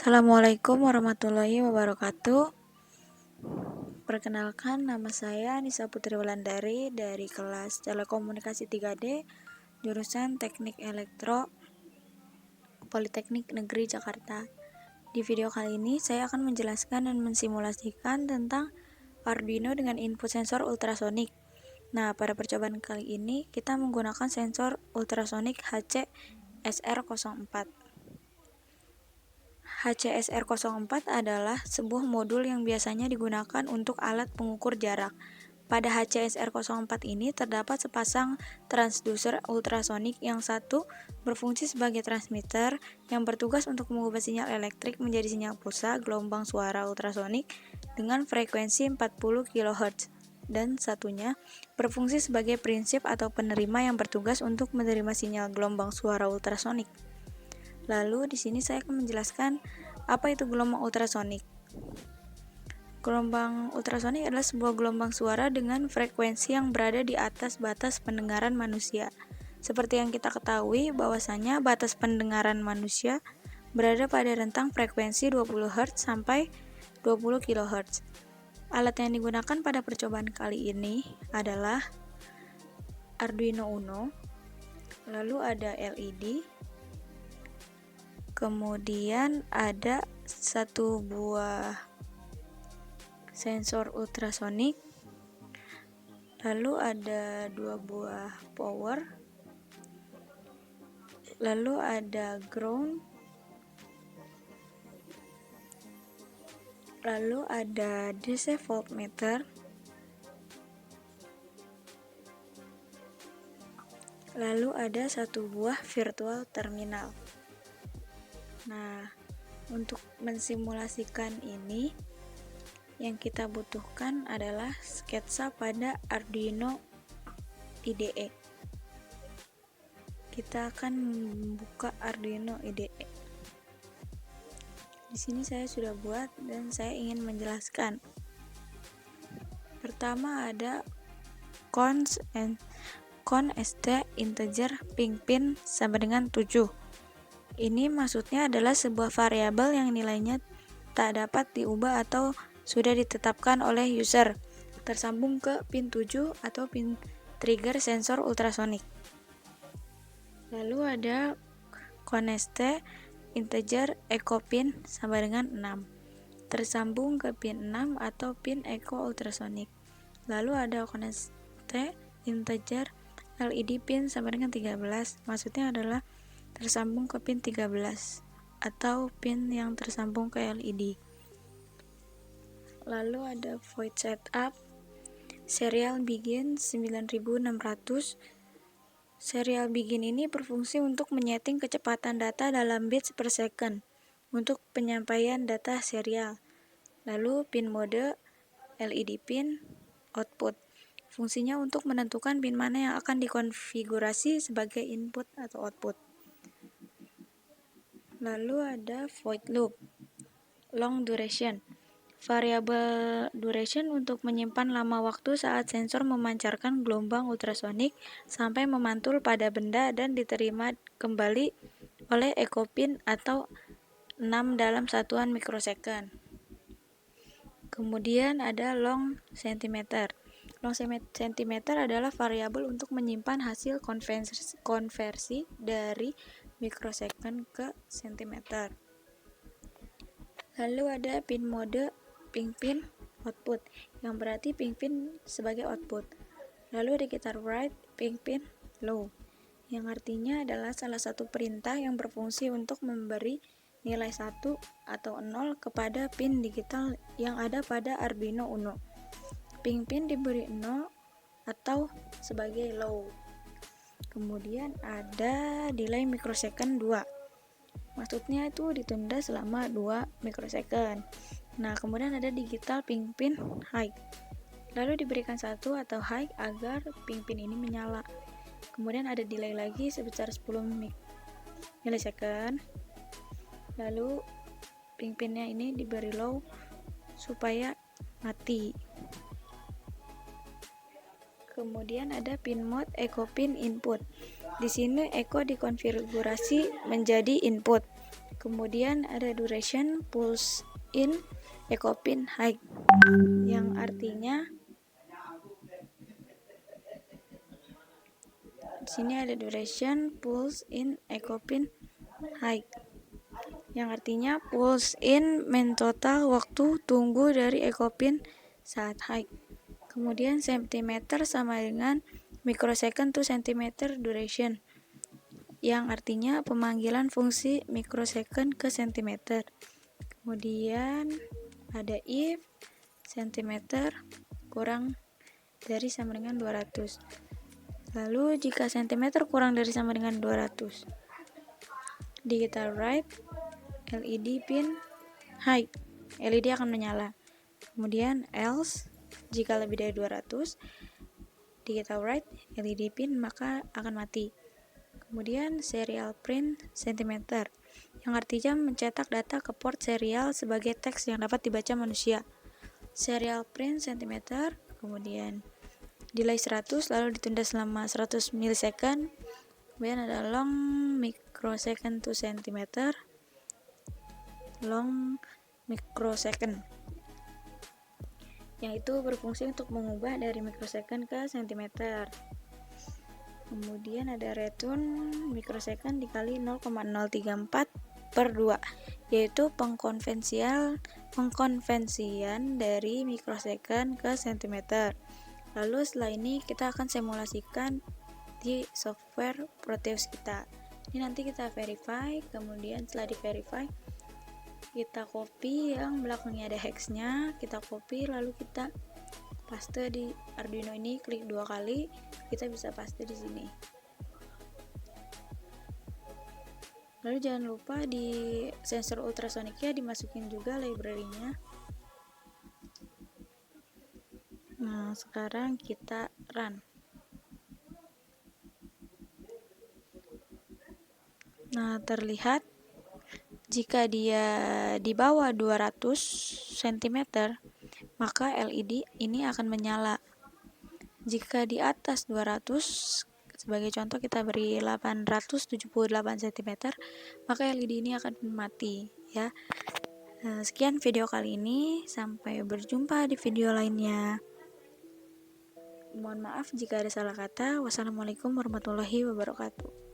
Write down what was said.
Assalamualaikum warahmatullahi wabarakatuh. Perkenalkan, nama saya Nisa Putri Wulandari dari kelas Telekomunikasi 3D, jurusan Teknik Elektro, Politeknik Negeri Jakarta. Di video kali ini, saya akan menjelaskan dan mensimulasikan tentang Arduino dengan input sensor ultrasonik. Nah, pada percobaan kali ini, kita menggunakan sensor ultrasonik HCSR04. HCSR04 adalah sebuah modul yang biasanya digunakan untuk alat pengukur jarak. Pada HCSR04 ini terdapat sepasang transducer ultrasonik yang satu berfungsi sebagai transmitter yang bertugas untuk mengubah sinyal elektrik menjadi sinyal pulsa gelombang suara ultrasonik dengan frekuensi 40 kHz dan satunya berfungsi sebagai prinsip atau penerima yang bertugas untuk menerima sinyal gelombang suara ultrasonik. Lalu di sini saya akan menjelaskan apa itu gelombang ultrasonik. Gelombang ultrasonik adalah sebuah gelombang suara dengan frekuensi yang berada di atas batas pendengaran manusia. Seperti yang kita ketahui bahwasanya batas pendengaran manusia berada pada rentang frekuensi 20 Hz sampai 20 kHz. Alat yang digunakan pada percobaan kali ini adalah Arduino Uno, lalu ada LED, kemudian ada satu buah sensor ultrasonik, lalu ada dua buah power, lalu ada ground, lalu ada DC voltmeter, lalu ada satu buah virtual terminal. Nah, untuk mensimulasikan ini, yang kita butuhkan adalah sketsa pada Arduino IDE. Kita akan membuka Arduino IDE. Di sini saya sudah buat dan saya ingin menjelaskan. Pertama ada const integer pin sama dengan 7. Ini maksudnya adalah sebuah variabel yang nilainya tak dapat diubah atau sudah ditetapkan oleh user, tersambung ke pin 7 atau pin trigger sensor ultrasonik. Lalu ada const integer echo pin sama dengan 6, tersambung ke pin 6 atau pin echo ultrasonik. Lalu ada const integer LED pin sama dengan 13, maksudnya adalah tersambung ke pin 13 atau pin yang tersambung ke LED. Lalu ada void setup serial begin 9600. Serial begin ini berfungsi untuk menyeting kecepatan data dalam bits per second untuk penyampaian data serial. Lalu pin mode LED pin output, fungsinya untuk menentukan pin mana yang akan dikonfigurasi sebagai input atau output. Lalu ada void loop long duration, variabel duration untuk menyimpan lama waktu saat sensor memancarkan gelombang ultrasonik sampai memantul pada benda dan diterima kembali oleh echo pin atau 6 dalam satuan mikrosecond. Kemudian ada long centimeter. Long centimeter adalah variabel untuk menyimpan hasil konversi dari mikrosecond ke centimeter. Lalu ada pin mode pin output, yang berarti pin sebagai output. Lalu ada gitar write pin low, yang artinya adalah salah satu perintah yang berfungsi untuk memberi nilai 1 atau 0 kepada pin digital yang ada pada Arduino Uno. Pin diberi 0 atau sebagai low. Kemudian ada delay mikrosecond 2. Maksudnya itu ditunda selama 2 mikrosecond. Nah, kemudian ada digital pin high. Lalu diberikan 1 atau high agar pin ini menyala. Kemudian ada delay lagi sebesar 10 milisecond. Lalu pin-pinnya ini diberi low supaya mati. Kemudian ada pin mode echo pin input. Di sini echo dikonfigurasi menjadi input. Kemudian ada duration pulse in ecopin height, yang artinya di sini ada duration pulse in ecopin height, yang artinya pulse in mean total waktu tunggu dari ecopin saat height. Kemudian centimeter sama dengan microsecond to centimeter duration, yang artinya pemanggilan fungsi microsecond ke centimeter. Kemudian ada if centimeter kurang dari sama dengan 200. Lalu jika centimeter kurang dari sama dengan 200, digital write LED pin high, LED akan menyala. Kemudian else jika lebih dari 200, digital write LED pin maka akan mati. Kemudian serial print centimeter, yang artinya mencetak data ke port serial sebagai teks yang dapat dibaca manusia. Serial print centimeter, kemudian delay 100 lalu ditunda selama 100 milisecond. Kemudian ada long microsecond to centimeter, long microsecond, yang itu berfungsi untuk mengubah dari mikrosecond ke centimeter. Kemudian ada return mikrosecond dikali 0,034 per 2, yaitu pengkonvensian dari mikrosecond ke centimeter. Lalu setelah ini kita akan simulasikan di software Proteus kita. Ini nanti kita verify, kemudian setelah di verify kita copy yang belakangnya ada hexnya, kita copy lalu kita paste di Arduino ini, klik 2 kali, kita bisa paste di sini. Lalu jangan lupa di sensor ultrasoniknya dimasukin juga library-nya. Nah, sekarang kita run. Nah, terlihat jika dia di bawah 200 cm, maka LED ini akan menyala. Jika di atas 200, sebagai contoh kita beri 878 cm, maka LED ini akan mati ya. Sekian video kali ini, sampai berjumpa di video lainnya. Mohon maaf jika ada salah kata. Wassalamualaikum warahmatullahi wabarakatuh.